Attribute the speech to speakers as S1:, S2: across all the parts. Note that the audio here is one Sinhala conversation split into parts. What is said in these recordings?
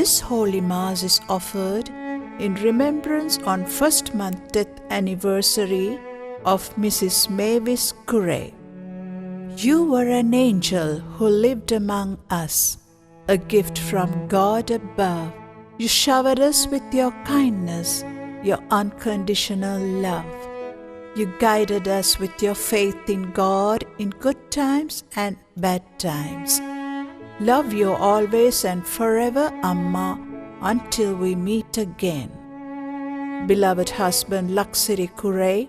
S1: This Holy Mass is offered in remembrance on first month death anniversary of Mrs. Mavis Curray. You were an angel who lived among us, a gift from God above. You showered us with your kindness, your unconditional love. You guided us with your faith in God in good times and bad times. Love you always and forever, Amma, until we meet again. Beloved husband Laksiri Curray,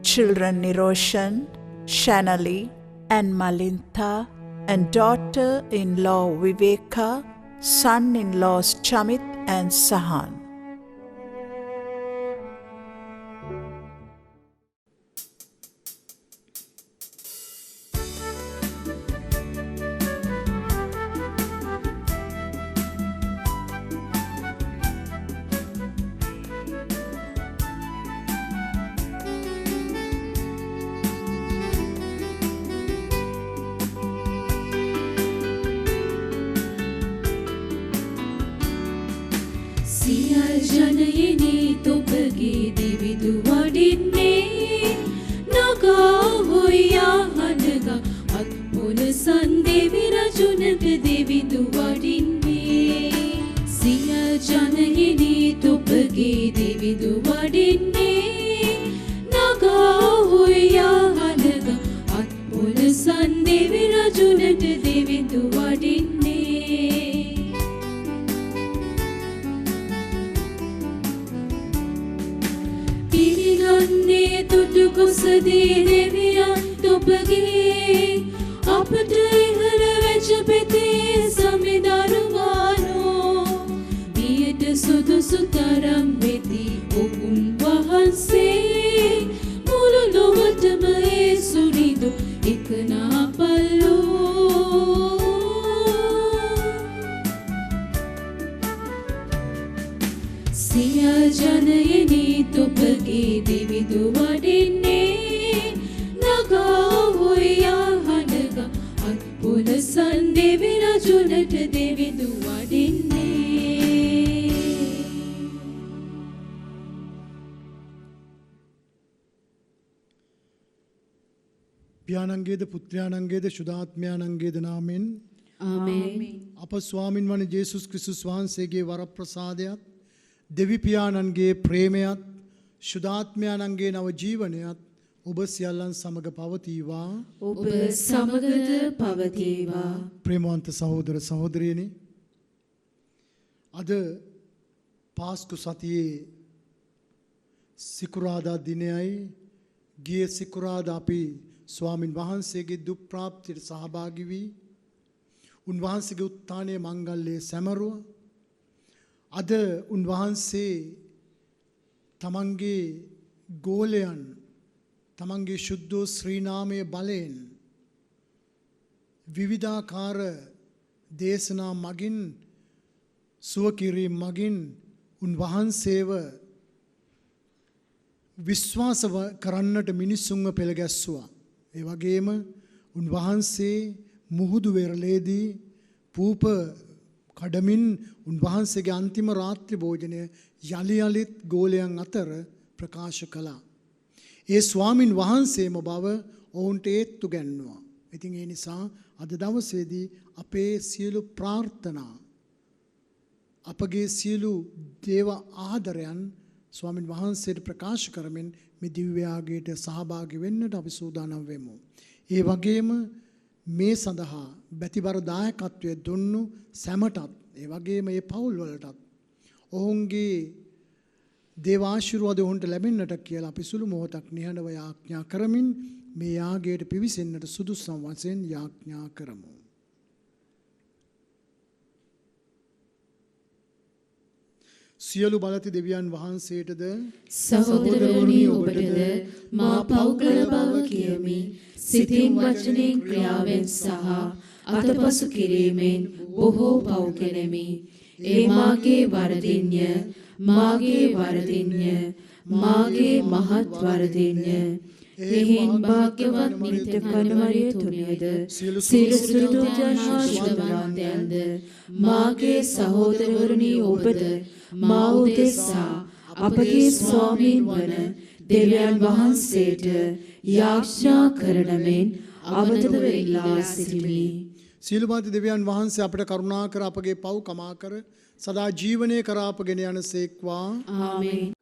S1: children Niroshan, Shanali, and Malintha, and daughter-in-law Viveka, son-in-laws Chamit and Sahan.
S2: පියාණන්ගේද පුත්‍රයාණන්ගේද ශුද්ධාත්මයාණන්ගේද නාමෙන්
S3: ආමේන්.
S2: අප ස්වාමින් වන ජේසුස් ක්‍රිස්තුස් වහන්සේගේ වරප්‍රසාදයත් දෙවි පියාණන්ගේ ප්‍රේමයත් ශුද්ධාත්මයාණන්ගේ නව ජීවනයත් ඔබ සියල්ලන් සමග පවතිවා.
S3: ඔබ සමගද පවතිවා.
S2: ප්‍රේමවන්ත සහෝදර සහෝදරියනි, අද පාස්කු සතියේ සිකුරාදා දිනයයි. ගිය සිකුරාදා අපි ස්වාමින් වහන්සේගේ දුක් ප්‍රාප්තියට සහභාගී වී උන්වහන්සේගේ උත්ථානයේ මංගල්‍යය සැමරුවා. අද උන්වහන්සේ තමන්ගේ ගෝලයන් තමන්ගේ ශුද්ධ ශ්‍රී නාමයේ බලයෙන් විවිධාකාර දේශනා මගින් සුව කිරීම මගින් උන්වහන්සේව විශ්වාස කරන්නට මිනිස්සුන්ව පෙළ ගැස්සුවා. ඒ වගේම උන්වහන්සේ මුහුදු වෙරළේදී පූප කඩමින් උන්වහන්සේගේ අන්තිම රාත්‍රී භෝජනය යලි යලිත් ගෝලයන් අතර ප්‍රකාශ කළා. ඒ ස්වාමින් වහන්සේම බව ඔවුන්ට ඒත්තු ගැන්නුවා. ඉතින් ඒ නිසා අද දවසේදී අපේ සියලු ප්‍රාර්ථනා අපගේ සියලු දේව ආදරයන් ස්වාමින් වහන්සේට ප්‍රකාශ කරමින් මේ දිව්‍ය යාගයට සහභාගී වෙන්නට අපි සූදානම් වෙමු. ඒ වගේම මේ සඳහා බැතිබර දායකත්වයේ දුන්නු සැමටත්, ඒ වගේම මේ පවුල් වලටත් ඔවුන්ගේ දේව ආශිර්වාද ඔවුන්ට ලැබෙන්නට කියලා අපි සුළු මොහොතක් නිහඬව යාඥා කරමින් මේ යාගයට පිවිසෙන්නට සුදුසුම් වශයෙන් යාඥා කරමු. සියලු බලති දෙවියන් වහන්සේටද
S3: සහෝදරවරුනි ඔබටද මා පෞකල බව කියමි. සිතින් වචනෙන් ක්‍රියාවෙන් සහ අතපසු කිරීමෙන් බොහෝ පව් කෙරෙමි. ඒ මාගේ වරදින්ය, මාගේ වරදින්ය, මාගේ මහත් වරදින්ය. එහෙන් භාග්‍යවත් නිත්‍ය කර්මරිය තුනියද සියලු සුදුජන් ශ්‍රවණාන්තයන්ද මාගේ සහෝදරවරුනි ඔබද මා උදෙසා අපගේ ස්වාමීන් වන දෙවියන් වහන්සේට යාඥා කරන මෙන් අවතව ඉල්ලා සිටිමි.
S2: සීලපති දෙවියන් වහන්සේ අපට කරුණා කර අපගේ පව් කමා කර සදා ජීවනය කරා අපගෙන යනසේක්වා.
S3: ආමේන්.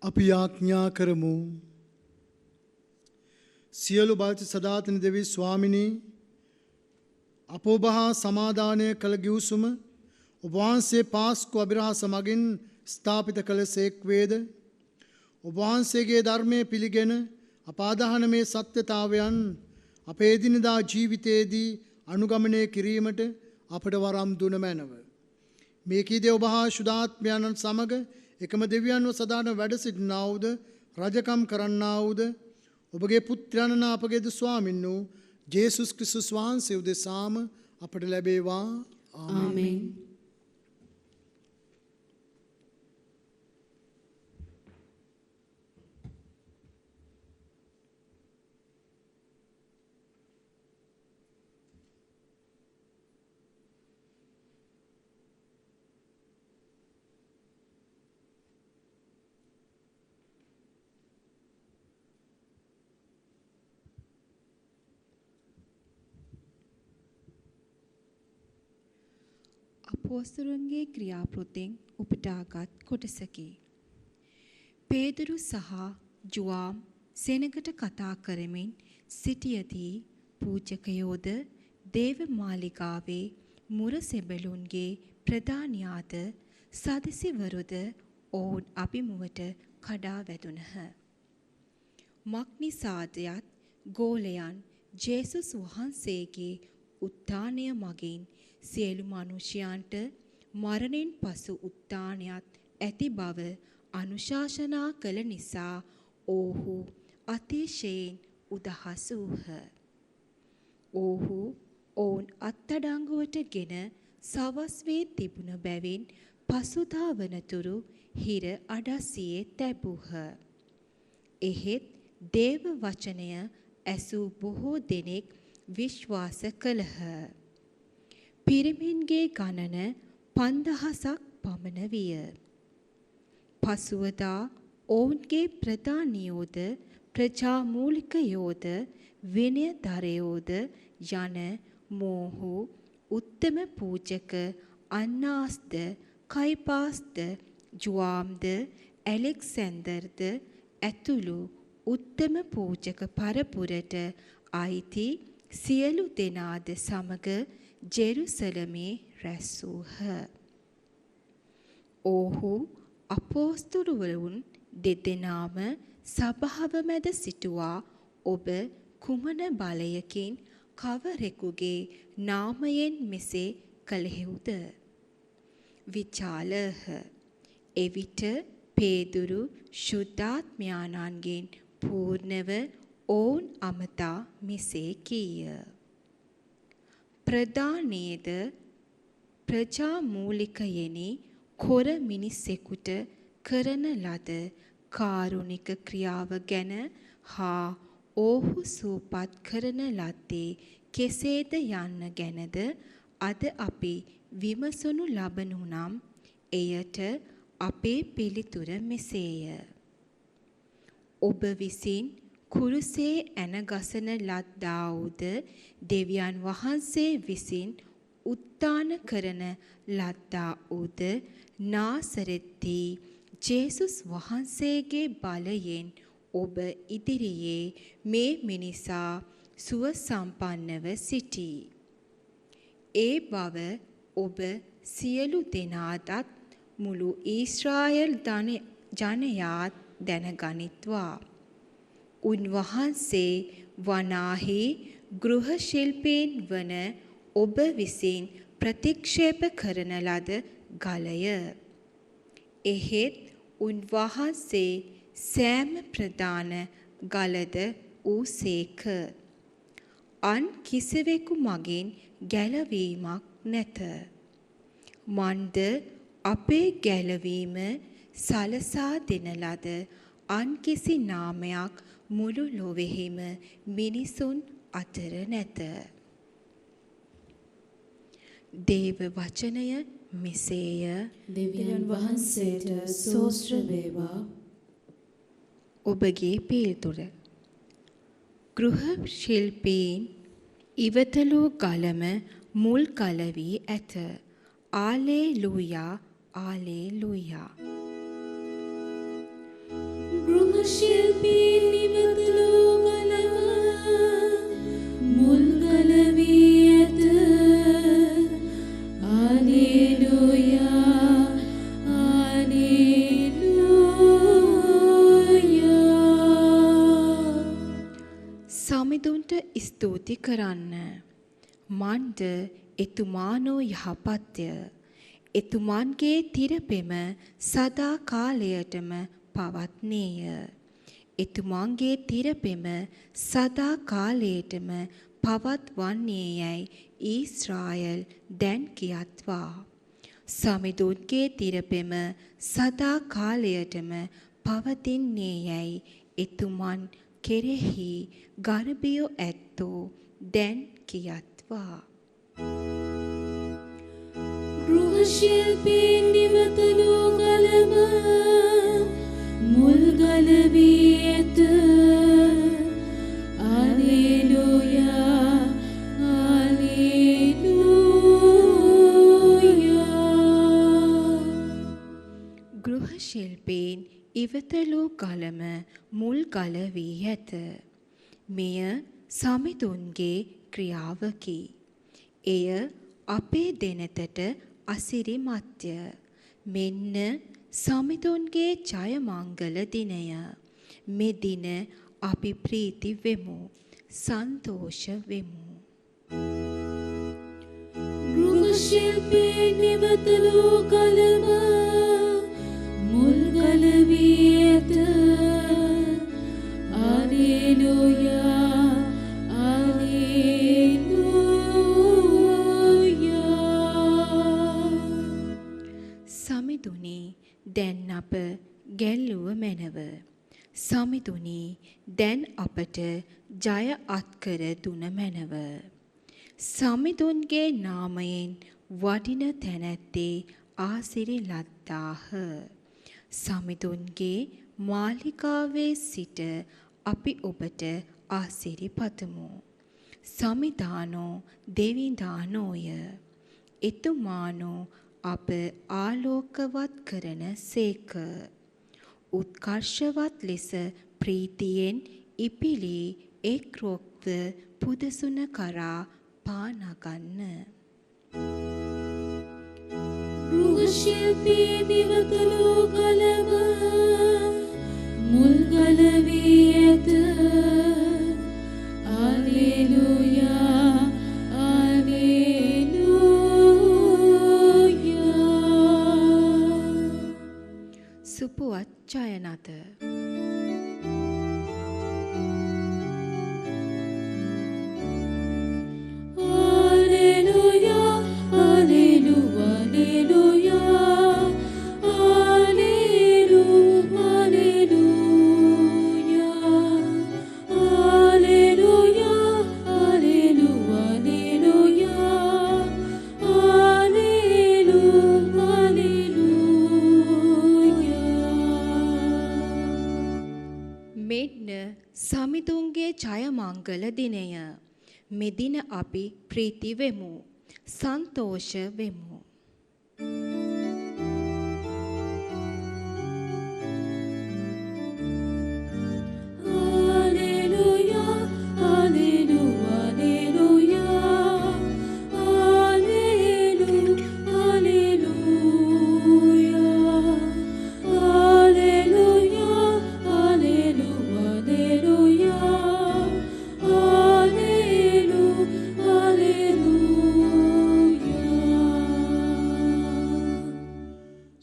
S2: අපි යාඥා කරමු. සියලු බලති සදාතන දෙවි ස්වාමිනී අප ඔබ හා සමාදානය කළ ගිවිසුම ඔබ වහන්සේ පාස්කු අභිරහස මගින් ස්ථාපිත කළ සේක් වේද. ඔබ වහන්සේගේ ධර්මයේ පිළිගෙන අප අදහන මේ සත්‍යතාවයන් අපේ එදිනෙදා ජීවිතයේදී අනුගමනය කිරීමට අපට වරම් දුන මැනව. මේ කීදේ ඔබ හා ශුද්ධාත්මයන් සමග එකම දෙවියන්ව සදාන වැඩ සිටිනා වූද රජකම් කරන්නා වූද ඔබගේ පුත්‍රයන් අපගේ ස්වාමින් වූ ජේසුස් ක්‍රිස්තුස් වහන්සේ උදෙසාම අපට ලැබේවා. ආමේන්.
S4: අපොස්තලයන්ගේ ක්‍රියාපෘතෙන් උපුටාගත් කොටසකි. පේදුරු සහ ජුවාම් සෙනගට කතා කරමින් සිටියදී පූජකයෝද දේව මාලිගාවේ මුරසෙබළුන්ගේ ප්‍රධානියාද සදිසිවරුද ඔවුන් අභිමුවට කඩා වැදුණහ. මක්නිසාදයත් ගෝලයන් ජේසුස් වහන්සේගේ උත්ථානය මගින් සියලු මනුෂ්‍යයන්ට මරණයෙන් පසු උත්ථානයත් ඇති බව අනුශාසනා කළ නිසා ඔවුහු අතිශයින් උදහස් වූහ. ඔවුහු ඔවුන් අත්අඩංගුවට ගෙන සවස් වී තිබුණ බැවින් පසුදා වනතුරු හිර අඩස්සියේ තැබූහ. එහෙත් දේව වචනය ඇසූ බොහෝ දෙනෙක් විශ්වාස කළහ. පිරිමින්ගේ ගණන 5000ක් පමණ විය. පසුවදා ඔවුන්ගේ ප්‍රධානියෝද ප්‍රජාමූලිකයෝද විනයධරයෝද යන මෝහු උත්තම පූජක අන්නාස්ද කයිපාස්ද ජුවාම්ද ඇලෙක්සැන්දර්ද ඇතුළු උත්තම පූජක පරපුරට අයිති සියලු දෙනාද සමග ජෙරුසලමේ රැස් වූහ. ඔවුහු අපෝස්තලවරුන් දෙදෙනාම සභාව මැද සිටුවා ඔබ කුමන බලයකින් කවරෙකුගේ නාමයෙන් මෙසේ කළෙහිද විචාලහ. එවිට පේදුරු ශුද්ධාත්මයාණන්ගෙන් පූර්ණව ඔවුන් අමතා මෙසේ කීය. ප්‍රධානයේද ප්‍රජාමූලිකයෙනි කොර මිනිසෙකුට කරන ලද කාරුණික ක්‍රියාව ගැන හා ඔහු සූපත් කරන ලද්දේ කෙසේද යන්න ගැනද අද අපි විමසනු ලබනු නම් එයට අපේ පිළිතුර මෙසේය. ඔබ විසින් කුරුසේ ඇනගසන ලද්දා වූද දෙවියන් වහන්සේ විසින් උත්ථාන කරන ලද්දා වූද නාසරෙත්හි ජේසුස් වහන්සේගේ බලයෙන් ඔබ ඉදිරියේ මේ මිනිසා සුව සම්පන්නව සිටී. ඒ බව ඔබ සියලු දෙනාටත් මුළු ඊශ්‍රායල් ජනයාත් දැනගනිත්වා. උන්වහන්සේ වනාහි ගෘහ ශිල්පීන් වන ඔබ විසින් ප්‍රතික්ෂේප කරන ලද ගලය. එහෙත් උන්වහන්සේ සෑම ප්‍රධාන ගලද වූසේක. අන් කිසිවෙකු මගින් ගැලවීමක් නැත. මන්ද අපේ ගැලවීම සලසා දෙන ලද අන් කිසි නාමයක් මුළු ලොවෙහිම මිනිසුන් අතර නැත. දේව වචනය මෙසේය.
S3: දෙවියන් වහන්සේට සෝස්ත්‍ර වේවා.
S4: ඔබගේ පිළිතුර. ගෘහ ශිල්පීන් ඉවතලූ ගලම මුල් ගල වී ඇත. ආලේලූයා ආලේලූයා.
S3: ගෘහ ශිල්පීන් ඉවතලූ ගලම මුල් ගල වී ඇත. ආලේලූයා ආලේලූයා.
S4: සමිඳුන්ට ස්තුති කරන්න. මන්ද එතුමානෝ යහපත්ය. එතුමන්ගේ තිරපෙම සදා කාලයටම පවත්නේය. එතුමන්ගේ තිරපෙම සදා කාලයටම පවත්වන්නේ යැයි ඊශ්‍රායල් දැන් කියත්වා. සමිඳුන්ගේ තිරපෙම සදා කාලයටම පවතින්නේ යැයි එතුමන් කෙරෙහි ගර්භයෝ ඇත්තෝ දැන් කියත්වා.
S3: ගෘහ ශිල්පීන් ඉවතලූ ගලම මුල් ගල වී ඇත. ආලේලූයා ආලේලූයා.
S4: ගෘහ ශිල්පීන් ඉවතලූ ගලම මුල් ගල වී ඇත. මෙය සමිඳුන්ගේ ක්‍රියාවකි. එය අපේ දෙනතට අසිරිමත්ය. මෙන්න සමිඳුන්ගේ ජයමංගල දිනය. මෙදින අපි ප්‍රීති වෙමු, සන්තෝෂ වෙමු.
S3: ගෘහ ශිල්පීන් ඉවතලූ ගලම මුල් ගල වී ඇත.
S4: සමිඳුනි දැන් අපට ජය අත්කර දුන මැනව. සමිඳුන්ගේ නාමයෙන් වඩින තැනැත්තේ ආසිරි ලද්දාහ. සමිඳුන්ගේ මාලිකාවේ සිට අපි ඔබට ආසිරි පතමු. සමිදානෝ දෙවිදානෝය. එතුමානෝ අප ආලෝකවත් කරන සේක. උත්කර්ෂවත් ලෙස ප්‍රීතියෙන් ඉපිලි එක් රොක්ව පුදසුන කරා පානගන්න.
S3: මෘගශිල්පී නිවතලෝ කලව මුල් ගලවී ඇත. Alleluia, Alleluia.
S4: සුපුවත් ජයනත.
S3: Alleluia, Alleluia, Alleluia. Alleluia, Alleluia. Alleluia, Alleluia, Alleluia. Alleluia, Alleluia.
S4: මෙන්න සමිඳුන්ගේ ජය මංගල දිනය. මෙදින අපි ප්‍රීති වෙමු. සන්තෝෂ වෙමු.
S3: Alleluia, Alleluia, Alleluia. Alleluia, Alleluia. Alleluia, Alleluia, Alleluia.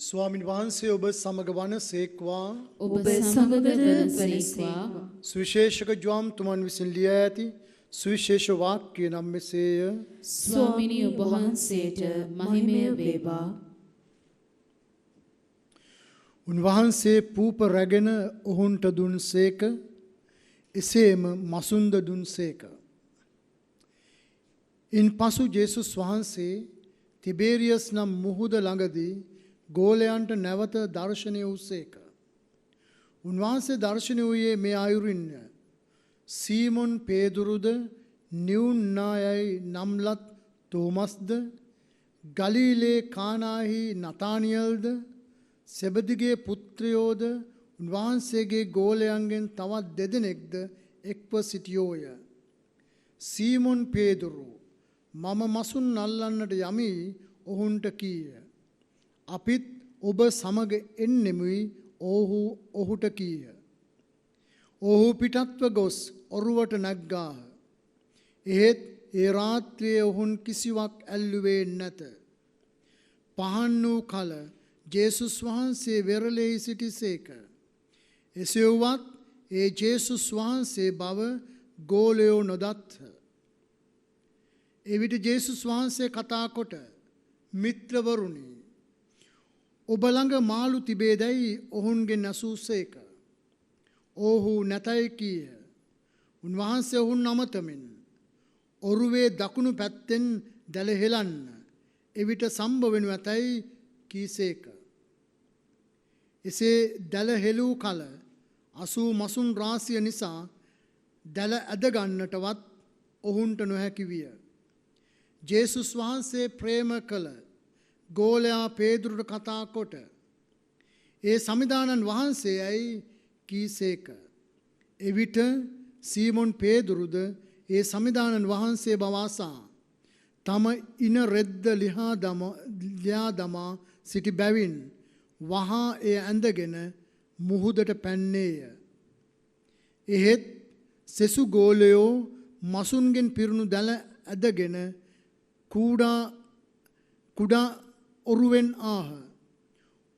S2: ස්වාමින් වහන්සේ ඔබ සමග වනසේක්වා.
S3: ඔබ සමග වනසේක්වා.
S2: සුවිශේෂක ජොම් තුමන් විසින් ලියා ඇති සුවිශේෂ වාක්‍ය නම් මෙසේය.
S3: ස්වාමිනී ඔබ වහන්සේට මහිමය වේවා.
S2: උන්වහන්සේ පූප රැගෙන ඔහුන්ට දුන්සේක, එසේම මසුන්ද දුන්සේක. ඉන්පසු ජේසුස් වහන්සේ තිබේරියස් නම් මුහුද ළඟදී ගෝලයන්ට නැවත දර්ශනය වූසේක. උන්වහන්සේ දර්ශනය වූයේ මේ අයුරින්ය. සීමොන් පේදුරුද, නිවුන්නායයි නම්ලත් තෝමස්ද, ගලීලේ කානාහි නතානියල්ද, සෙබදිගේ පුත්‍රයෝද උන්වහන්සේගේ ගෝලයන්ගෙන් තවත් දෙදෙනෙක්ද එක්ව සිටියෝය. සීමොන් පේදුරු මම මසුන් අල්ලන්නට යමි ඔහුන්ට කීය. අපිත් ඔබ සමග එන්නෙමුයි ඔහුට කීය. ඔහු පිටත්ව ගොස් ඔරුවට නැග්ගාහ. එහෙත් ඒ රාත්‍රියේ ඔහුන් කිසිවක් ඇල්ලුවේ නැත. පහන් වූ කල ජේසුස් වහන්සේ වෙරළෙහි සිටිසේක. එසේ වුවත් ඒ ජේසුස් වහන්සේ බව ගෝලයෝ නොදත්හ. එවිට ජේසුස් වහන්සේ කතා කොට මිත්‍රවරුනි ඔබ ළඟ මාළු තිබේදැයි ඔවුන්ගෙන් ඇසූසේක. ඔහු නැතයි කීය. උන්වහන්සේ ඔවුන් අමතමින් ඔරුවේ දකුණු පැත්තෙන් දැල හෙලන්න එවිට සම්භවෙනු ඇතැයි කීසේක. එසේ දැල හෙළූ කල 80 මසුන් රාශිය නිසා දැල ඇදගන්නටවත් ඔවුන්ට නොහැකි විය. ජේසුස් වහන්සේ ප්‍රේම කළ ගෝලයා පේදුරුට කතා කොට ඒ සමිදානන් වහන්සේයයි කීසේක. එවිට සීමොන් පේදුරුද ඒ සමිදානන් වහන්සේ බව අසා තම ඉන රෙද්ද ලියා දමා සිටි බැවින් වහා එය ඇඳගෙන මුහුදට පැන්නේය. එහෙත් සෙසු ගෝලයෝ මසුන්ගෙන් පිරුණු දැල ඇදගෙන කුඩා ඔරුවෙන් ආහ.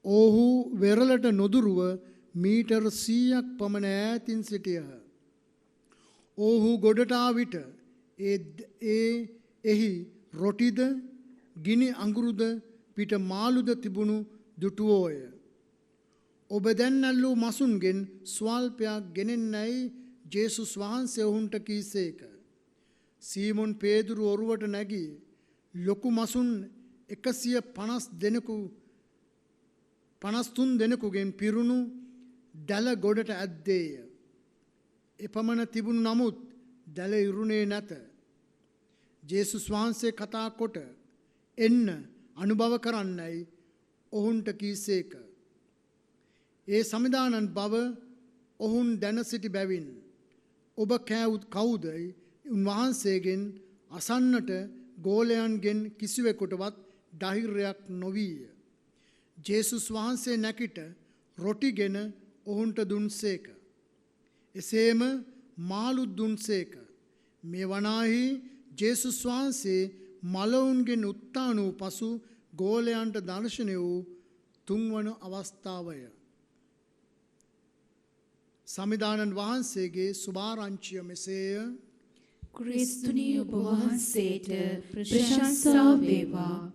S2: ඔහු වෙරළට නොදුරුව මීටර් 100ක් පමණ ඈතින් සිටියහ. ඔහු ගොඩට ආ විට එහි රොටිද ගිනි අඟුරුද පිට මාළුද තිබුණු දුටුවෝය. ඔබ දැන් ඇල්ලූ මසුන්ගෙන් ස්වල්පයක් ගෙනෙන්නැයි ජේසුස් වහන්සේ ඔවුන්ට කීසේක. සීමොන් පේදුරු ඔරුවට නැගී ලොකු මසුන් 153 දෙනෙකුගෙන් පිරුණු දැල ගොඩට ඇද්දේය. එපමණ තිබුණු නමුත් දැල ඉරුණේ නැත. ජේසුස් වහන්සේ කතා කොට එන්න අනුභව කරන්නයි ඔවුන්ට කීසේක. ඒ සමිදානන් බව ඔවුන් දැන සිටි බැවින් ඔබ කවුදයි උන්වහන්සේගෙන් අසන්නට ගෝලයන්ගෙන් කිසිවෙකුටවත් ධෛර්යයක් නොවීය. ජේසුස් වහන්සේ නැකිට රොටිගෙන ඔවුන්ට දුන්සේක. එසේම මාළුත් දුන්සේක. මේ වනාහි ජේසුස් වහන්සේ මලවුන්ගෙන් උත්ථාන වූ පසු ගෝලයන්ට දර්ශනය වූ තුන්වන අවස්ථාවය. සමිදානන් වහන්සේගේ සුභාරංචිය මෙසේය.
S3: ක්‍රිස්තුනි ඔබ වහන්සේට ප්‍රශංසා වේවා.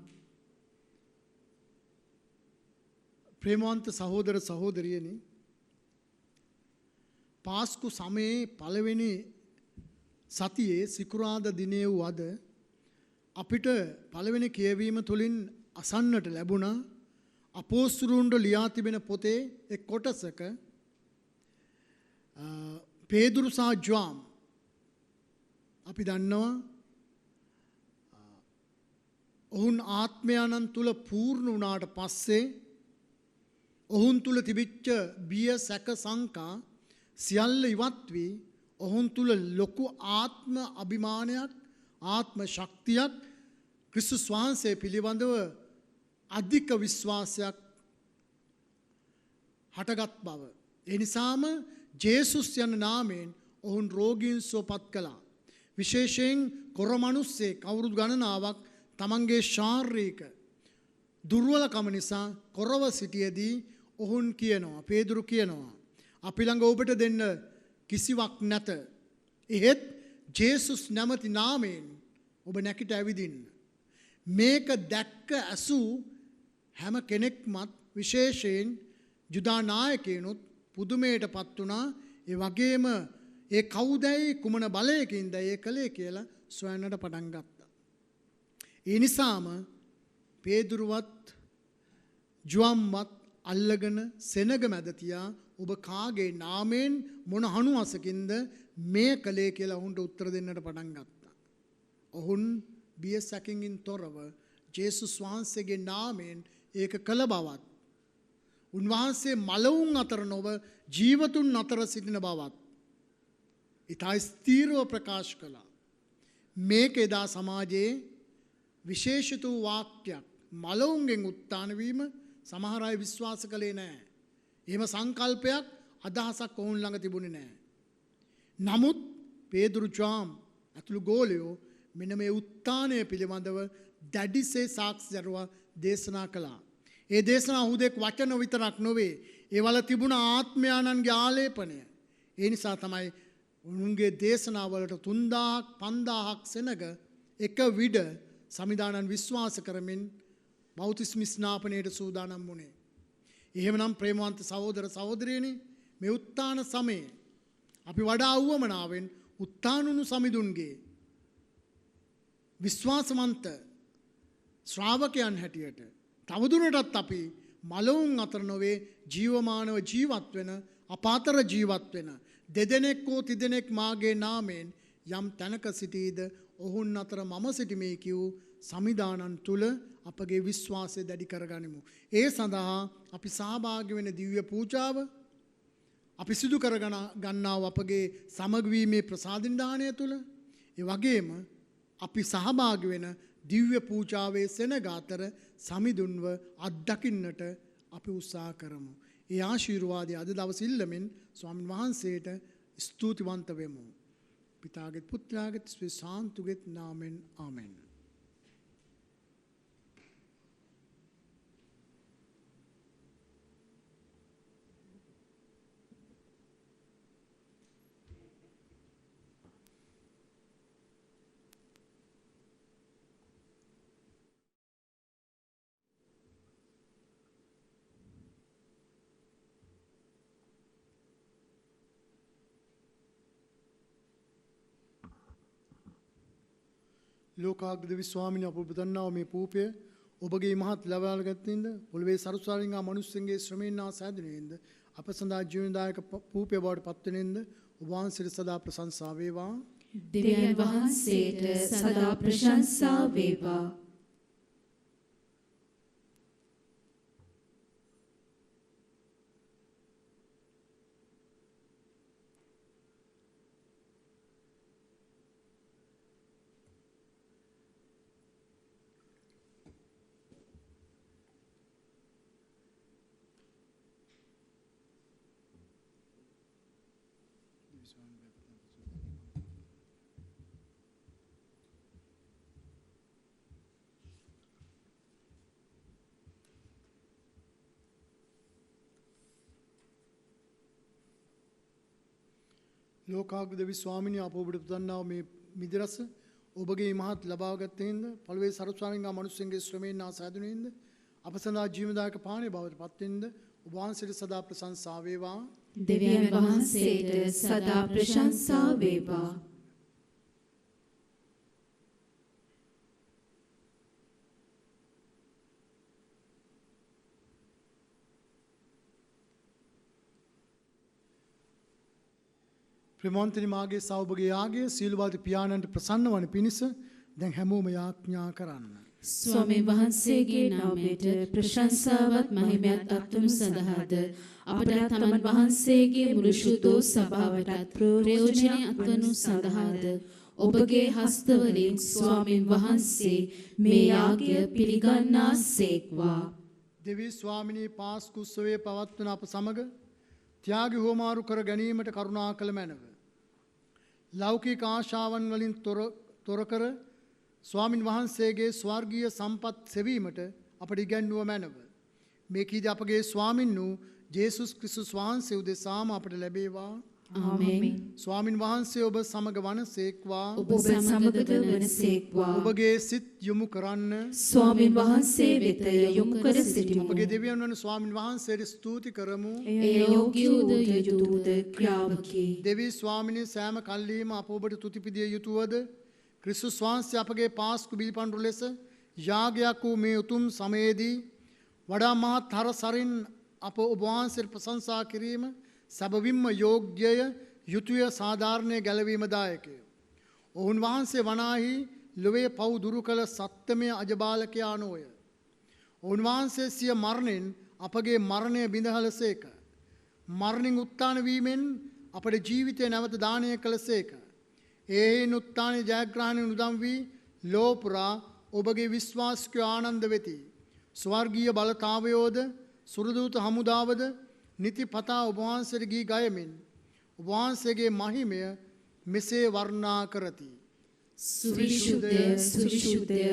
S2: ප්‍රේමවන්ත සහෝදර සහෝදරියනි, පාස්කු සමයේ පළවෙනි සතියේ සිකුරාදා දිනේ වූ අද අපිට පළවෙනි කියවීම තුළින් අසන්නට ලැබුණා අපොස්තලුන්ට ලියා තිබෙන පොතේ එක් කොටසක පේදුරු සහ ජෝම් අපි දන්නවා ඔවුන් ආත්මයන්න් තුල පූර්ණ වුණාට පස්සේ ඔවුන් තුල තිබිච්ච බිය සැක සංකා සියල්ල ඉවත් වී ඔවුන් තුල ලොකු ආත්ම අභිමානයක් ආත්ම ශක්තියක් ක්‍රිස්තුස් වහන්සේ පිළිබඳව අධික විශ්වාසයක් හටගත් බව. ඒ නිසාම ජේසුස් යන නාමයෙන් ඔවුන් රෝගීන් සුවපත් කළා. විශේෂයෙන් කොර මිනිස්සෙක් අවුරුදු ගණනාවක් තමන්ගේ ශාරීරික දුර්වලකම නිසා කොරව සිටියේදී ඔවුන් කියනවා, පේදුරු කියනවා, අපි ළඟ ඔබට දෙන්න කිසිවක් නැත. එහෙත් ජේසුස් නැමැති නාමයෙන් ඔබ නැකිට ඇවිදින්න. මේක දැක්ක ඇසූ හැම කෙනෙක්මත් විශේෂයෙන් ජුදා නායකයනුත් පුදුමයටපත් වුණා. ඒ වගේම ඒ කවුදයි කුමන බලයකින්ද ඒ කලේ කියලා සොයන්නට පටන් ගත්තා. ඒ නිසාම පේදුරුවත් ජුවම්වත් අල්ලගෙන සෙනග මැද තියා ඔබ කාගේ නාමයෙන් මොන හණුවසකින්ද මේ කලේ කියලා ඔවුන්ට උත්තර දෙන්නට පටන් ගත්තා. ඔවුන් බිය සැකකින් තොරව ජේසුස් වහන්සේගේ නාමයෙන් ඒක කළ බවත් උන්වහන්සේ මලවුන් අතර නොව ජීවතුන් අතර සිටින බවත් ඉතා ස්ථීරව ප්‍රකාශ කළා. මේක එදා සමාජයේ විශේෂිත වූ වාක්‍යයක්. මලවුන්ගෙන් උත්ථාන වීම සමහර අය විශ්වාස කළේ නැහැ. එහෙම සංකල්පයක් අදහසක් ඔවුන් ළඟ තිබුණේ නැහැ. නමුත් පේදුරු ජෝම් ඇතුළු ගෝලයෝ මෙන්න මේ උත්ථානය පිළිබඳව දැඩිසේ සාක්ෂි දරුවා දේශනා කළා. ඒ දේශනා හුදෙක් වචන විතරක් නොවේ. ඒවල තිබුණ ආත්මයාණන්ගේ ආලේපනය. ඒ නිසා තමයි උන්ගේ දේශනාවලට 3000ක් 5000ක් සෙනග එක විඩ සමිදානන් විශ්වාස කරමින් බෞතිස්ම ස්නාපනයට සූදානම් වුණේ. එහෙමනම් ප්‍රේමවන්ත සහෝදර සහෝදරියනි, මේ උත්ථාන සමයේ අපි වඩා අවුවමනාවෙන් උත්ථානුණු සමිඳුන්ගේ විශ්වාසවන්ත ශ්‍රාවකයන් හැටියට තවදුරටත් අපි මලවුන් අතර නොවේ ජීවමානව ජීවත් වෙන අපාතර ජීවත් වෙන දෙදෙනෙක් හෝ තිදෙනෙක් මාගේ නාමයෙන් යම් තැනක සිටීද ඔවුන් අතර මම සිටිමේ කිව් සමිදානන් තුල අපගේ විශ්වාසය දැඩි කරගනිමු. ඒ සඳහා අපි සහභාගී වෙන දිව්‍ය පූජාව අපි සිදු කරගන්නා අපගේ සමගවීමේ ප්‍රසාදින් දානය තුල ඒ වගේම අපි සහභාගී වෙන දිව්‍ය පූජාවේ සෙනග අතර සමිඳුන්ව අත්දකින්නට අපි උත්සාහ කරමු. ඒ ආශිර්වාදය අද දවස් ඉල්ලමින් ස්වාමීන් වහන්සේට ස්තුතිවන්ත වෙමු. පිතාගෙත් පුත්‍රයාගෙත් ශ්‍රී නාමෙන් ආමෙන්. ලෝකාග්‍රද විස්වාමිනී අප ඔබ දන්නා මේ පූපය ඔබගේ මහත් ලබාගත්ින්ද පොළවේ සරුසාරින්ගා මනුස්සයන්ගේ ශ්‍රමයෙන් ආසාදනයෙන්ද අප සඳහා ජීවනදායක පූපය බවට පත්වනෙන්ද ඔබ වහන්සේට සදා ප්‍රශංසා වේවා.
S3: දෙවියන් වහන්සේට සදා ප්‍රශංසා වේවා.
S2: ලෝකාග්‍රද විස්වාමිනී අප ඔබට දන්නා මේ මිදිරස ඔබගේ මහත් ලබාගත්තේන්ද පළවේ සරුසාරින්ගා මනුස්සයන්ගේ ශ්‍රමයෙන් ආසාදනයෙන්ද අප සඳහා ජීවනදායක පානය බවට පත්වෙන්ද ඔබ වහන්සේට සදා ප්‍රශංසා වේවා.
S3: දෙවියන් වහන්සේට සදා ප්‍රශංසා වේවා.
S2: ප්‍රමෝන්තනි මාගේ සෞභගේ යාගේ සීලවාදී පියාණන්ට ප්‍රසන්න වන පිණිස දැන් හැමෝම යාඥා කරන්න.
S3: ස්වාමීන් වහන්සේගේ නාමයට ප්‍රශංසාවත් මහිමයත් අත්වනු සඳහාද අපට තමන් වහන්සේගේ මුළු ශුද්ධ සභාවටත් ප්‍රයෝජනය අත්වනු සඳහාද ඔබගේ හස්තවලින් ස්වාමීන් වහන්සේ මේ යාගය පිළිගන්නාසේක්වා.
S2: දෙවි ස්වාමිනී පාස්කු උත්සවයේ පවත්වන අප සමග ත්‍යාග හෝමාරු කර ගැනීමට කරුණා කළ මැනව. ලෞකික ආශාවන් වලින් තොර කර ස්වාමින් වහන්සේගේ ස්වර්ගීය සම්පත් සෙවීමට අපට ඉගැන්වුව මැනව. මේ කීද අපගේ ස්වාමින් වූ ජේසුස් ක්‍රිස්තුස් වහන්සේ උදෙසාම අපට ලැබේවා.
S3: ආමේන්.
S2: ස්වාමින් වහන්සේ ඔබ සමග වනසේක්වා.
S3: ඔබ සමගද වනසේක්වා.
S2: ඔබගේ සිත් යොමු කරන්න
S3: ස්වාමීන් වහන්සේ වෙත යොමු කර සිටිමු.
S2: අපගේ දෙවියන් වන ස්වාමින් වහන්සේට ස්තුති කරමු.
S3: එය යෝග්‍යෝද යුතුයද ක්‍රියාවකි.
S2: දෙවි ස්වාමිනී සෑම කල්ලීම අප ඔබට තුතිපිදිය යුතුවද ක්‍රිස්තුස් වහන්සේ අපගේ පාස්කු බිලිපඬු ලෙස යාගයක් වූ මේ උතුම් සමයේදී වඩා මහත් හරසරින් අප ඔබ වහන්සේට ප්‍රශංසා කිරීම සැබවින්ම යෝග්‍යය යුතුය සාධාරණය ගැලවීම දායකය. ඔවුන් වහන්සේ වනාහි ලොවේ පව් දුරු කළ සත්‍යමය අජබාලකයා නොය. ඔවුන් වහන්සේ සිය මරණයෙන් අපගේ මරණය බිඳහලසේක. මරණින් උත්ථාන වීමෙන් අපට ජීවිතය නැවත දානය කළසේක. ඒහින් උත්ථානයේ ජයග්‍රහණය උදම් වී ලෝපුරා ඔබගේ විශ්වාසිකයෝ ආනන්ද වෙති. ස්වර්ගීය බලතාවයෝද සුරදූත හමුදාවද නිතිපතා ඔබ වහන්සේට ගී ගයමින් ඔබ වහන්සේගේ මහිමය මෙසේ වර්ණනා කරති.
S3: සුවිශුද්ධය සුවිශුද්ධය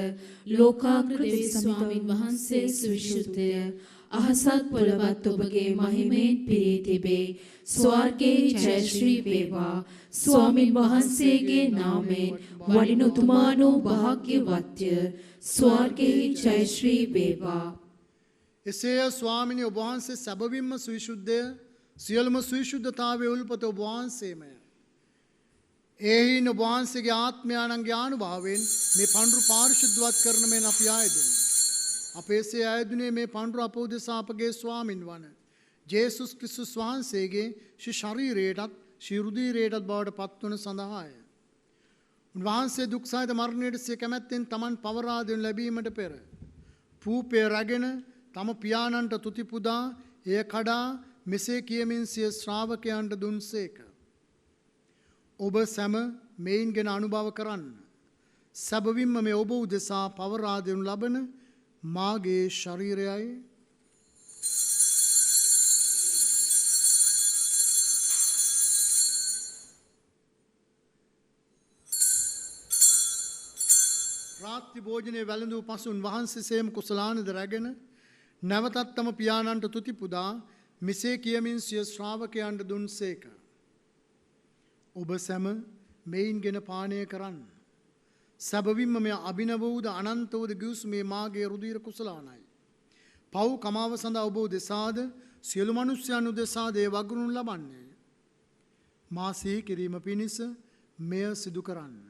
S3: ලෝකාග්‍ර දෙවි ස්වාමීන් වහන්සේ සුවිශුද්ධය අහසත් පොළවත් ඔබගේ මහිමයෙන් පිරී තිබේ. ස්වර්ගයේ ජය ශ්‍රී වේවා. ස්වාමීන් වහන්සේගේ නාමයෙන් වඩිනුතුමානෝ භාග්‍යවත්ය. ස්වර්ගයේ ජය ශ්‍රී වේවා.
S2: එසේය ස්වාමිනී ඔබ වහන්සේ සැබවින්ම සවිශුද්ධය. සියලුම සවිශුද්ධතාවයේ උල්පත ඔබ වහන්සේමය. එයින් ඔබ වහන්සේගේ ආත්මයාණන්ගේ ආනුභාවයෙන් මේ පඬුරු පාරිශුද්ධවත් කරන මෙන් අපි ආයදෙමු. අපේසේ ආයදුනේ මේ පඬුරු අප උදෙසා අපගේ ස්වාමින් වන ජේසුස් ක්‍රිස්තුස් වහන්සේගේ ශරීරයටත් ශිරුදීරයටත් බවට පත්වන සඳහාය. උන්වහන්සේ දුක් සහිත මරණයට සිය කැමැත්තෙන් තමන් පවරා දෙනු ලැබීමට පෙර පූපය රැගෙන තම පියාණන්ට තුති පුදා එය කඩා මෙසේ කියමින් සිය ශ්‍රාවකයන්ට දුන්සේක. ඔබ සැම මෙයින් ගෙන අනුභව කරන්න. සැබවින්ම මේ ඔබ උදෙසා පවරා දෙනු ලබන මාගේ ශරීරයයි. රාත්‍රී භෝජනයේ වැළඳූ පසු උන්වහන්සේ සේම කුසලානද රැගෙන නැවතත් තම පියාණන්ට තුති පුදා මෙසේ කියමින් සිය ශ්‍රාවකයන්ට දුන්සේක. ඔබ සැම මෙයින් ගෙන පානය කරන්න. සැබවින්ම මෙය අභිනව වූද අනන්ත වූද ගිවිසු මේ මාගේ රුධිර කුසලානයි. පව් කමාව සඳහා ඔබ උදෙසාද සියලු මනුෂ්‍යයන් උදෙසාද ඒ වගුරුන් ලබන්නේ. මා සිහි කිරීම පිණිස මෙය සිදු කරන්න.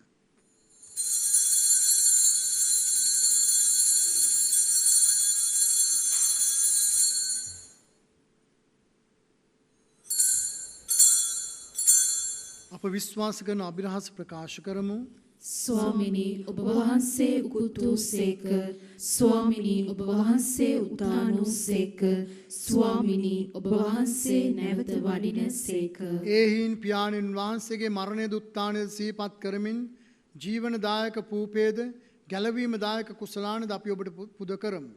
S2: අප විශ්වාස කරන අභිරහස ප්‍රකාශ කරමු.
S3: ස්වාමිනී ඔබ වහන්සේ උකුත් වූ සේක. ස්වාමිනී ඔබ වහන්සේ උත්ථාන වූ සේක. ස්වාමිනී ඔබ වහන්සේ නැවත වඩින සේක.
S2: ඒහින් පියාණන් වහන්සේගේ මරණය දුත්තානය සිහිපත් කරමින් ජීවනදායක පූපේද ගැලවීමදායක කුසලානද අපි ඔබට පුද කරමු.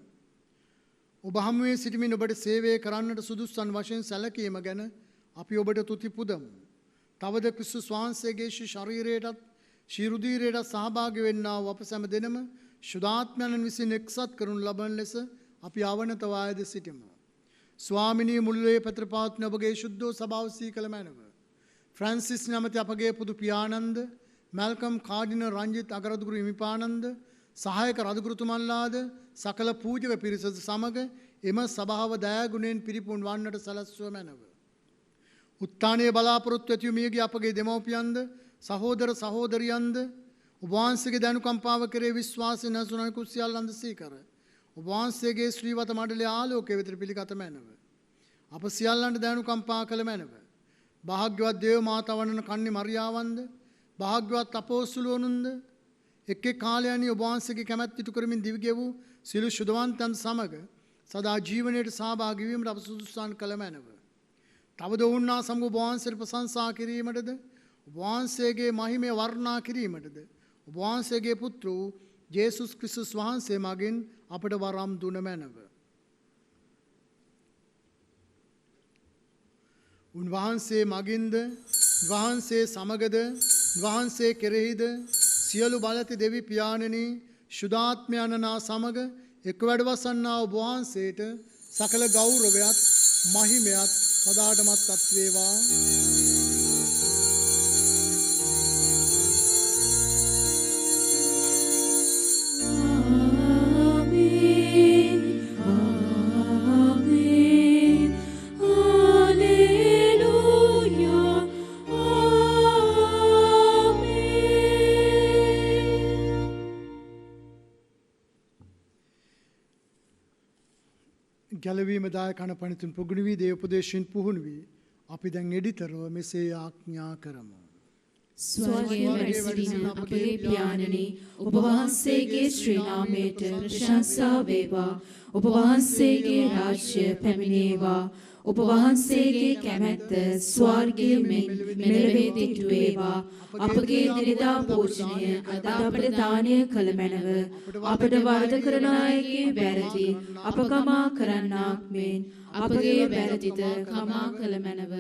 S2: ඔබ හමුවේ සිටමින් ඔබට සේවය කරන්නට සුදුස්සන් වශයෙන් සැලකීම ගැන අපි ඔබට තුති පුදමු. තවද ක්‍රිස්තුස් වහන්සේගේ ශරීරයටත් ශිරුදීරයටත් සහභාගී වෙන්නා වූ අප සැම දෙනම ශුද්ධාත්මයන් විසින් එක්සත් කරනු ලබන ලෙස අපි අවනතවායද සිටිමු. ස්වාමිනී මුල්ලේ පත්‍රපාත්න ඔබගේ ශුද්ධෝ සභාව සීකල මැනව. ෆ්‍රැන්සිස් නැමැති අපගේ පුදු පියානන්ද මැල්කම් කාඩිනල් රංජිත් අගරදුගුරු හිමිපාණන්ද සහායක රදුගුරුතුමන්ලාද සකල පූජක පිරිසද සමග එම සභාව දයාගුණයෙන් පිරිපුන් වන්නට සැලැස්ව මැනව. උත්ථානයේ බලාපොරොත්තු ඇති වූ මියගිය අපගේ දෙමව්පියන්ද සහෝදර සහෝදරියන්ද ඔබ වහන්සේගේ දනුකම්පාව කෙරේ විශ්වාසය නැසුණු අනෙකුත් සියල්ලන්ද සීකර ඔබ වහන්සේගේ ශ්‍රීවත මණ්ඩලයේ ආලෝකය වෙත පිළිගත මැනව. අප සියල්ලන්ට දනුකම්පා කළ මැනව. භාග්‍යවත් දේව මාතාවන්න කන්නේ මරියාවන්ද භාග්‍යවත් අපෝස්තුලවනුන්ද එක් එක් කාලයන්හි ඔබ වහන්සේගේ කැමැත්ත ඉටු කරමින් දිවිගෙව් වූ සියලු ශුද්ධවන්තයන් සමග සදා ජීවනයේ සහභාගී වීමට අප සුදුසුසන් කළ මැනව. තවද ඔවුන්නා සමග ඔබ වහන්සේට ප්‍රශංසා කිරීමටද ඔබ වහන්සේගේ මහිමය වර්ණනා කිරීමටද ඔබ වහන්සේගේ පුත්‍ර වූ ජේසුස් ක්‍රිස්තුස් වහන්සේ මගින් අපට වරම් දුන මැනව. උන්වහන්සේ මගින්ද වහන්සේ සමගද වහන්සේ කෙරෙහිද සියලු බලති දෙවි පියාණනි ශුද්ධාත්මයන්නා සමග එක් වැඩවසන්නා ඔබ වහන්සේට සකල ගෞරවයත් මහිමයත් සදාටමත් අත් වේවා. ගැලවීම දායක කන පණිතුන් පුගුණු වී දේව උපදේශයෙන් පුහුණු වී අපි දැන් එඩිතරව මෙසේ ආඥා කරමු.
S3: ස්වර්ගයේ වැඩ සිටින අපගේ පියාණනි ඔබ වහන්සේගේ ශ්‍රී නාමයට ප්‍රශංසා වේවා. ඔබ වහන්සේගේ රාජ්‍ය පැමිණේවා. ඔබ වහන්සේගේ කැමැත්ත ස්වර්ගයේ මෙලොවේ දිටු වේවා. අපගේ දිනදා පෝෂණය අද අපට දානය කළ මැනව. අපට වරද කරන අයගේ වැරදි අප කමා කරන්නාක් මෙන් අපගේ වැරදිද කමා කළ මැනව.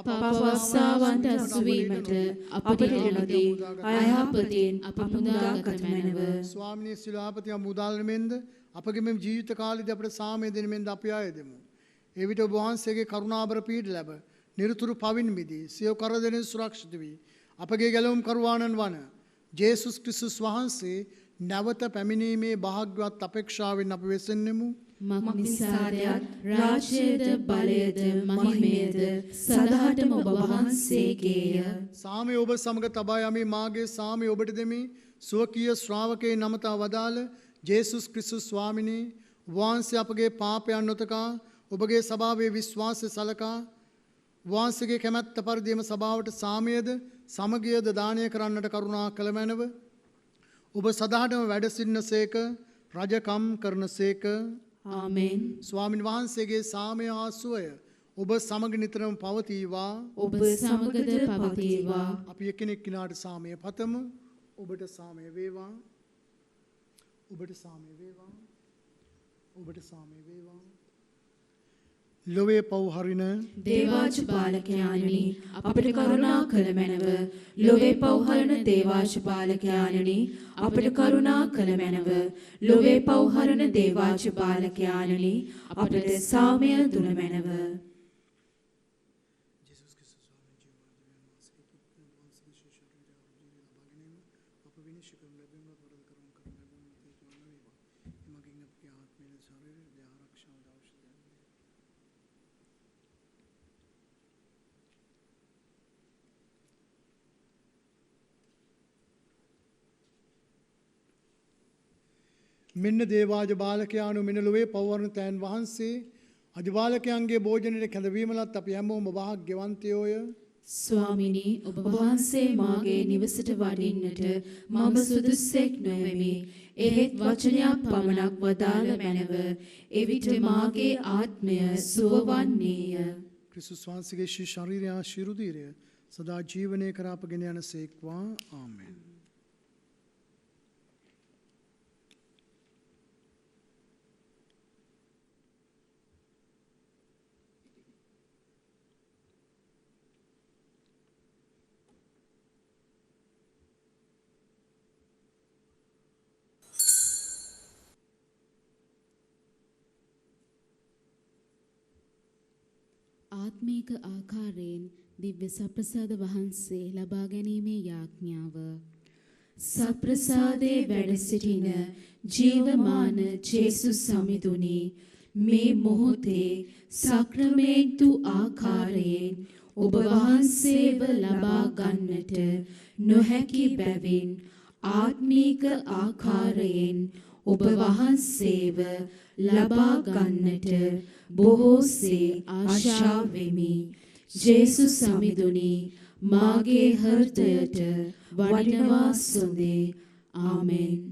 S3: පවස්සාවන්ට අසුවීමට අපට නොදී අයහපතින් අප මුදාගත මැනව.
S2: ස්වාමිනී සිලාපති මුදාලෙමින්ද අපගේ මෙම ජීවිත කාලයේදී අපට සාමය දෙනෙමින්ද අපි ආයෙදෙමු. එවිට ඔබ වහන්සේගේ කරුණාබර පීඩ ලැබ නිරතුරු පවින් මිදී සියව කරදෙනින් සුරක්ෂිත වී අපගේ ගැලවුම් කරුවාණන් වන ජේසුස් ක්‍රිස්තුස් වහන්සේ නැවත පැමිණීමේ භාග්‍යවත් අපේක්ෂාවෙන් අපි වෙසෙන්නෙමු.
S3: මක්නිසාරයත් රාජ්‍යයද බලයද මහිමයද සදාටම ඔබ වහන්සේගේය.
S2: සාමය ඔබ සමග තබා යමි මාගේ සාමය ඔබට දෙමි. ස්වකීය ශ්‍රාවකේ නමතා වදාළ ජේසුස් ක්‍රිස්තුස් ස්වාමිනී වහන්සේ අපගේ පාපයන් නොතකා ඔබගේ සභාවේ විශ්වාසය සලකා වහන්සේගේ කැමැත්ත පරිදිම සභාවට සාමයද සමගියද දානය කරන්නට කරුණා කළ මැනව. ඔබ සදාටම වැඩ සිටිනසේක රජකම් කරනසේක.
S3: ආමෙන්.
S2: ස්වාමින් වහන්සේගේ සාමය හා සුවය ඔබ සමග නිතරම පවතිවා.
S3: ඔබ සමගද පවතිවා.
S2: අපි එකිනෙක කිනාට සාමය පතමු. ඔබට සාමය වේවා. ඔබට සාමය වේවා. ඔබට සාමය වේවා. ලොවේ පව් හරින
S3: දේවාජ පාලකයාණනි අපට කරුණා කළ මැනව. ලොවේ පව් හරන දේවාජ පාලකයාණනි අපට කරුණා කළ මැනව. ලොවේ පව් හරන දේවාජ පාලකයාණනි අපට සාමය දුන මැනව.
S2: මෙන්න දේවාජ බාලකයාණු මෙන්න ලොවේ පවවරණ තෑන් වහන්සේ අධිබාලකයන්ගේ භෝජනයට කැඳවීමලත් අපි හැමෝම භාග්‍යවන්තයෝය.
S3: ස්වාමිනී ඔබ වහන්සේ මාගේ නිවසට වඩින්නට මම සුදුස්සෙක් නොවෙමි. එහෙත් වචනයක් පමණක් වදාළ මැනව. එවිට මාගේ ආත්මය සුවවන්නේය.
S2: ක්‍රිස්තුස් වහන්සේගේ ශරීරය ආශිර්වාදය සදා ජීවනය කර අපගෙන යනසේක්වා. ආමෙන්.
S5: ආත්මීක ආකාරයෙන් දිව්‍ය සප්‍රසාද වහන්සේ ලබා ගැනීමේ යාඥාව.
S3: සප්‍රසාදේ වැඩ සිටින ජීවමාන ජේසුස් සමිඳුනි, මේ මොහොතේ සක්‍රමේන්තු ආකාරයෙන් ඔබ වහන්සේව ලබා ගන්නට නොහැකි බැවින් ආත්මීක ආකාරයෙන් ඔබ වහන්සේව ලබා ගන්නට බොහෝසේ ආශා වෙමි. ජේසුස් සමිඳුනි, මාගේ හෘදයට වඩිනවා සොඳේ. ආමෙන්.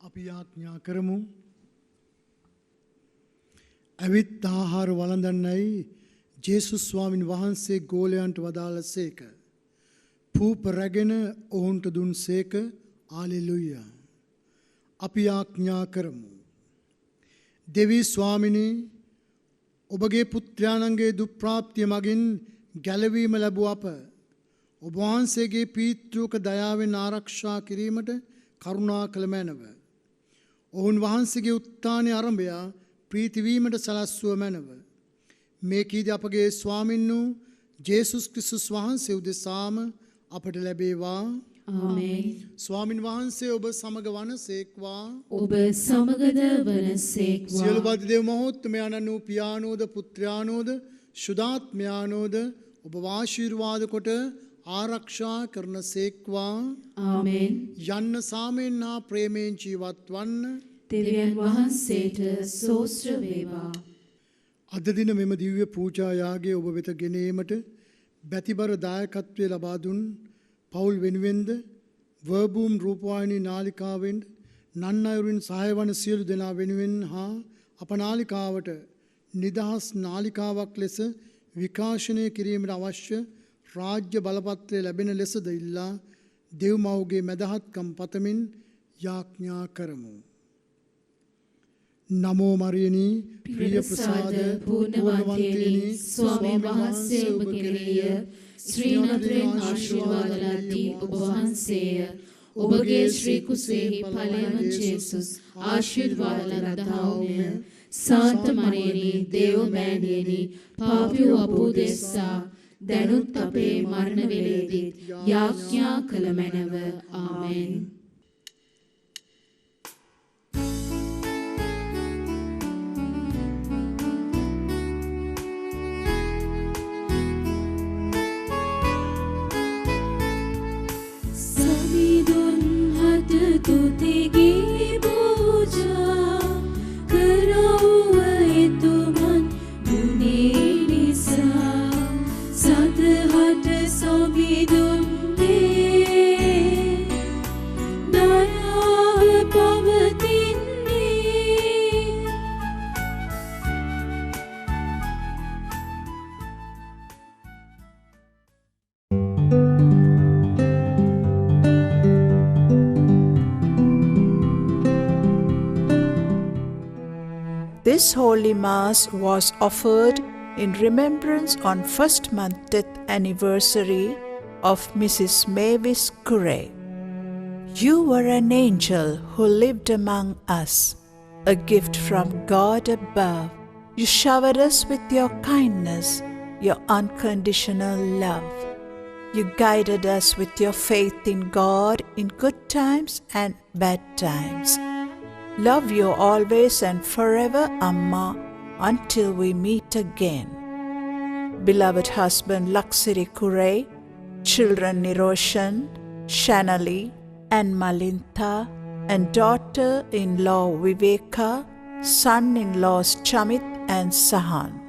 S2: අපි යාඥා කරමු. ඇවිත් ආහාර වළඳන්නයි ජේසුස් ස්වාමින් වහන්සේ ගෝලයන්ට වදාළසේක. පූප රැගෙන ඔවුන්ට දුන්සේක. හාලෙලූයා. අපි යාඥා කරමු. දෙවී ස්වාමිනී, ඔබගේ පුත්‍රයාණන්ගේ දුප්‍රාප්තිය මගින් ගැලවීම ලැබුව අප ඔබ වහන්සේගේ පීතෘක දයාවෙන් ආරක්ෂා කිරීමට කරුණා කළ මැනව. ඔවුන් වහන්සේගේ උත්ථානයේ ආරම්භය ප්‍රීතිවීමට සලස්වුව මැනව. මේ කීදී අපගේ ස්වාමින් වූ ජේසුස් ක්‍රිස්තුස් වහන්සේ උදෙසාම අපට ලැබේවා.
S3: ආමේන්.
S2: ස්වාමින් වහන්සේ ඔබ සමග වනසේක්වා.
S3: ඔබ සමගද වනසේක්වා.
S2: සියලු බද්ද දේව මහෝත්තමයන්න් වූ පියාණෝද පුත්‍රයාණෝද සුදාත්මයාණෝද ඔබ ආශිර්වාද කොට ආරක්ෂා කරන සේක්වා.
S3: ආමේන්.
S2: යන්න සාමයෙන් හා ප්‍රේමයෙන් ජීවත් වන්න.
S3: දෙවියන් වහන්සේට සෝස්ත්‍ර වේවා.
S2: අද දින මෙම දිව්‍ය පූජා යාගයේ ඔබ වෙත ගෙනීමට බැතිබර දායකත්වයේ ලබා දුන් පවුල් වෙනුවෙන්ද වර්බූම් රූපවාහිනී නාලිකාවෙන් නන් අයුරින් සහාය වන සියලු දෙනා වෙනුවෙන් හා අප නාලිකාවට නිදහස් නාලිකාවක් ලෙස විකාශනය කිරීමට අවශ්‍ය රාජ්‍ය බලපත්‍රය ලැබෙන ලෙසද ඉල්ලා දෙව්මව්ගේ මැදහත්කම් පතමින් යාඥා කරමු. නමෝ මරියනී ප්‍රිය ප්‍රසාද
S3: පූර්ණවන්තේනි ස්වාමීන් වහන්සේ ඔබ කෙරෙහිය ශ්‍රී නතරෙන් ආශිර්වාද ලද්දී ඔබ වහන්සේය. ඔබගේ ශ්‍රී කුසෙහි ඵලයම ජේසුස් ආශිර්වාද ලද්දාෝමය. සාන්ත මරියනී දේව මෑණියනි පාපී අප උදෙසා දැනුත් අපේ මරණ වේලේදී යාඥා කළ මැනව. ආමෙන්.
S5: තුතිගේ පූජා කරවුව එතුමන් ගුණේ නිසා සතහට සොබිදුන්නේ
S1: This Holy Mass was offered in remembrance on first month death anniversary of Mrs. Mavis Curray. You were an angel who lived among us, a gift from God above. You showered us with your kindness, your unconditional love. You guided us with your faith in God in good times and bad times. Love you always and forever, Amma, until we meet again. Beloved husband Laksiri Curray, children Niroshan, Shanali, and Malintha, and daughter-in-law Viveka, son-in-laws Chamit and Sahan.